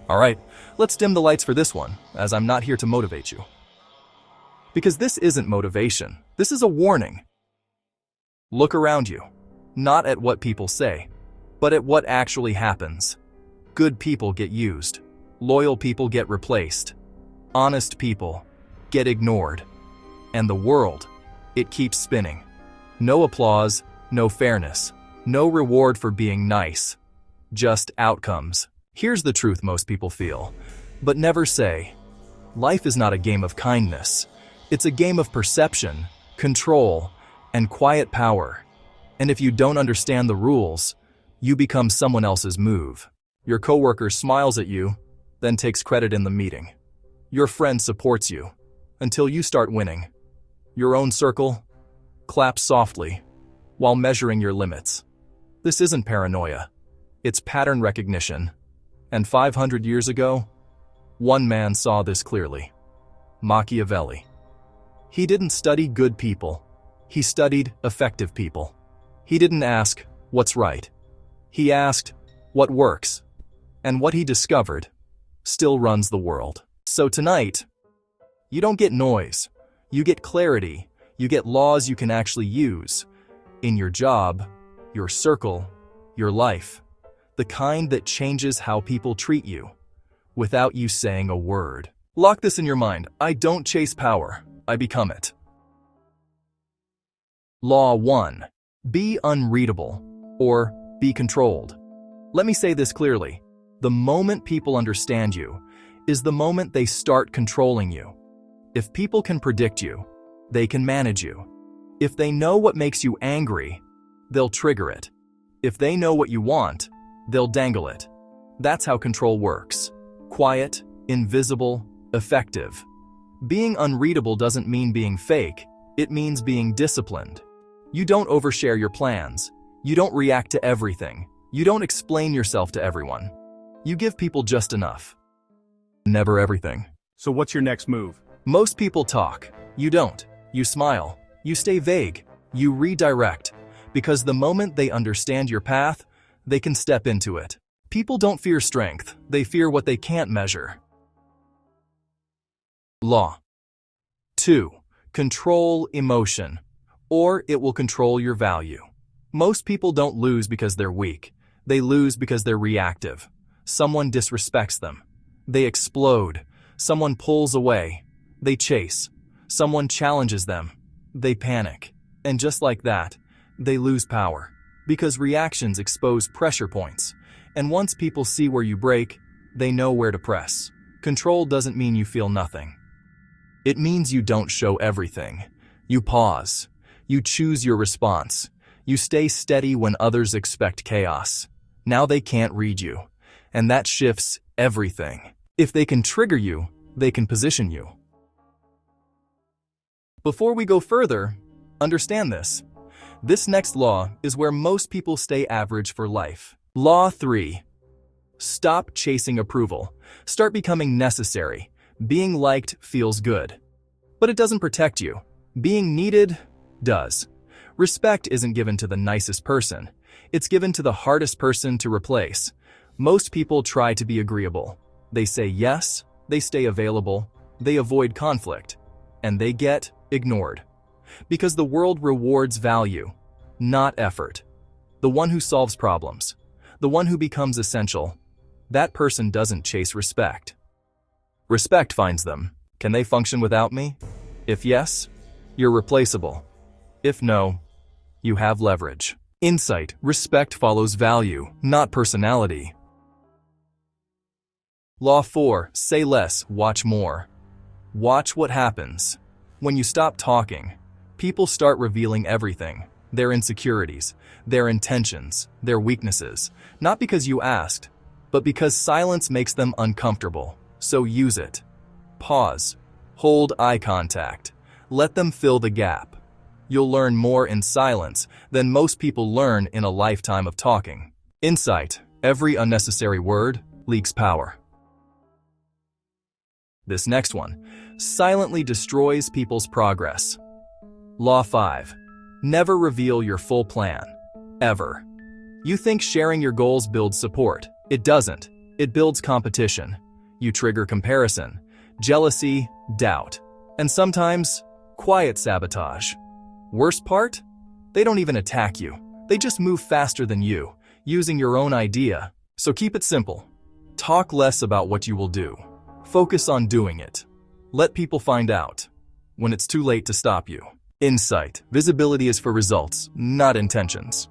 Alright, let's dim the lights for this one, as I'm not here to motivate you. Because this isn't motivation, this is a warning. Look around you, not at what people say, but at what actually happens. Good people get used, loyal people get replaced, honest people get ignored, and the world, it keeps spinning. No applause, no fairness, no reward for being nice, just outcomes. Here's the truth most people feel, but never say. Life is not a game of kindness. It's a game of perception, control, and quiet power. And if you don't understand the rules, you become someone else's move. Your coworker smiles at you, then takes credit in the meeting. Your friend supports you, until you start winning. Your own circle claps softly, while measuring your limits. This isn't paranoia. It's pattern recognition. And 500 years ago, one man saw this clearly. Machiavelli. He didn't study good people. He studied effective people. He didn't ask, what's right? He asked, what works? And what he discovered still runs the world. So tonight, you don't get noise. You get clarity. You get laws you can actually use. In your job, your circle, your life. The kind that changes how people treat you, without you saying a word. Lock this in your mind. I don't chase power. I become it. Law 1. Be unreadable, or be controlled. Let me say this clearly. The moment people understand you is the moment they start controlling you. If people can predict you, they can manage you. If they know what makes you angry, they'll trigger it. If they know what you want, they'll dangle it. That's how control works. Quiet, invisible, effective. Being unreadable doesn't mean being fake. It means being disciplined. You don't overshare your plans. You don't react to everything. You don't explain yourself to everyone. You give people just enough. Never everything. So what's your next move? Most people talk. You don't. You smile. You stay vague. You redirect. Because the moment they understand your path, they can step into it. People don't fear strength. They fear what they can't measure. Law 2. Control emotion, or it will control your value. Most people don't lose because they're weak. They lose because they're reactive. Someone disrespects them. They explode. Someone pulls away. They chase. Someone challenges them. They panic. And just like that, they lose power. Because reactions expose pressure points. And once people see where you break, they know where to press. Control doesn't mean you feel nothing. It means you don't show everything. You pause. You choose your response. You stay steady when others expect chaos. Now they can't read you. And that shifts everything. If they can trigger you, they can position you. Before we go further, understand this. This next law is where most people stay average for life. Law 3. Stop chasing approval. Start becoming necessary. Being liked feels good. But it doesn't protect you. Being needed does. Respect isn't given to the nicest person. It's given to the hardest person to replace. Most people try to be agreeable. They say yes, they stay available, they avoid conflict, and they get ignored. Because the world rewards value, not effort. The one who solves problems, the one who becomes essential, that person doesn't chase respect. Respect finds them. Can they function without me? If yes, you're replaceable. If no, you have leverage. Insight, respect follows value, not personality. Law 4. Say less, watch more. Watch what happens. When you stop talking, people start revealing everything. Their insecurities, their intentions, their weaknesses. Not because you asked, but because silence makes them uncomfortable. So use it. Pause. Hold eye contact. Let them fill the gap. You'll learn more in silence than most people learn in a lifetime of talking. Insight. Every unnecessary word leaks power. This next one silently destroys people's progress. Law 5. Never reveal your full plan. Ever. You think sharing your goals builds support. It doesn't. It builds competition. You trigger comparison, jealousy, doubt, and sometimes quiet sabotage. Worst part? They don't even attack you. They just move faster than you, using your own idea. So keep it simple. Talk less about what you will do. Focus on doing it. Let people find out when it's too late to stop you. Insight. Visibility is for results, not intentions.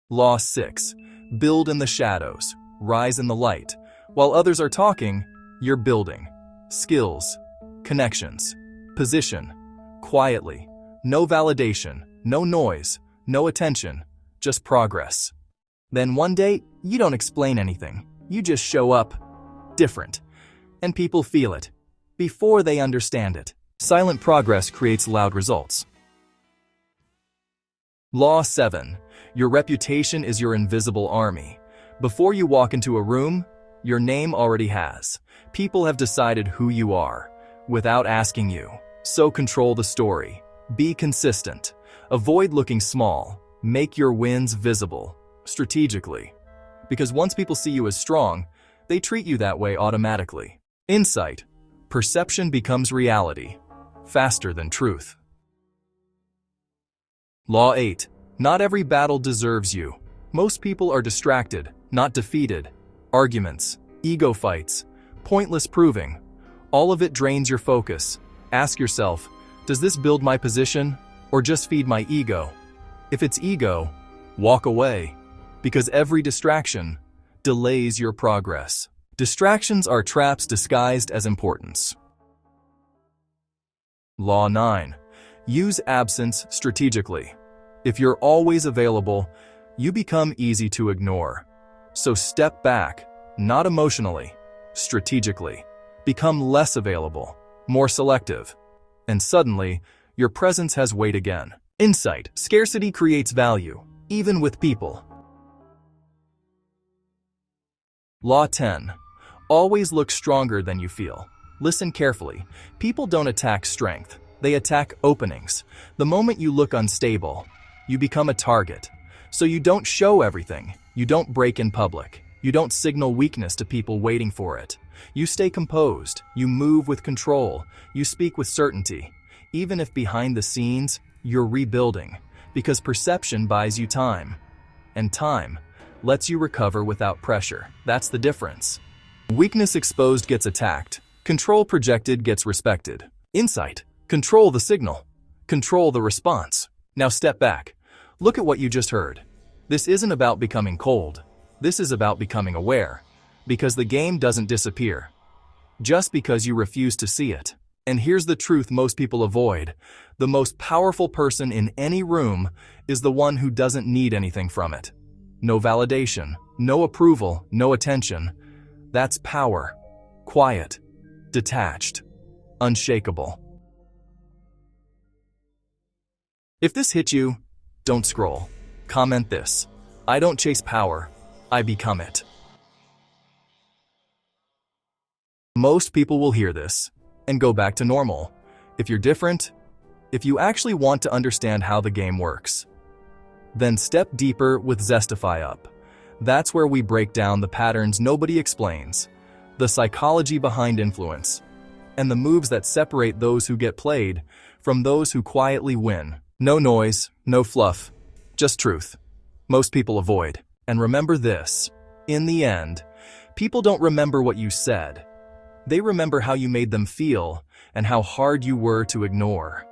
Law 6. Build in the shadows. Rise in the light. While others are talking, you're building. Skills, connections, position, quietly. No validation, no noise, no attention, just progress. Then one day, you don't explain anything. You just show up different. And people feel it before they understand it. Silent progress creates loud results. Law 7. Your reputation is your invisible army. Before you walk into a room, your name already has. People have decided who you are without asking you. So control the story. Be consistent. Avoid looking small. Make your wins visible, strategically. Because once people see you as strong, they treat you that way automatically. Insight. Perception becomes reality, faster than truth. Law 8. Not every battle deserves you. Most people are distracted, not defeated. Arguments, ego fights, pointless proving. All of it drains your focus. Ask yourself, does this build my position or just feed my ego? If it's ego, walk away, because every distraction delays your progress. Distractions are traps disguised as importance. Law 9. Use absence strategically. If you're always available, you become easy to ignore. So step back, not emotionally, strategically. Become less available, more selective. And suddenly, your presence has weight again. Insight. Scarcity creates value, even with people. Law 10. Always look stronger than you feel. Listen carefully. People don't attack strength. They attack openings. The moment you look unstable, you become a target. So you don't show everything. You don't break in public. You don't signal weakness to people waiting for it. You stay composed. You move with control. You speak with certainty. Even if behind the scenes, you're rebuilding. Because perception buys you time. And time lets you recover without pressure. That's the difference. Weakness exposed gets attacked. Control projected gets respected. Insight. Control the signal. Control the response. Now step back. Look at what you just heard. This isn't about becoming cold. This is about becoming aware. Because the game doesn't disappear just because you refuse to see it. And here's the truth most people avoid. The most powerful person in any room is the one who doesn't need anything from it. No validation, no approval, no attention. That's power. Quiet, detached, unshakable. If this hit you, don't scroll. Comment this. I don't chase power, I become it. Most people will hear this and go back to normal. If you're different, if you actually want to understand how the game works, then step deeper with ZestifyUp. That's where we break down the patterns nobody explains, the psychology behind influence, and the moves that separate those who get played from those who quietly win. No noise, no fluff, just truth. Most people avoid. And remember this, in the end, people don't remember what you said. They remember how you made them feel and how hard you were to ignore.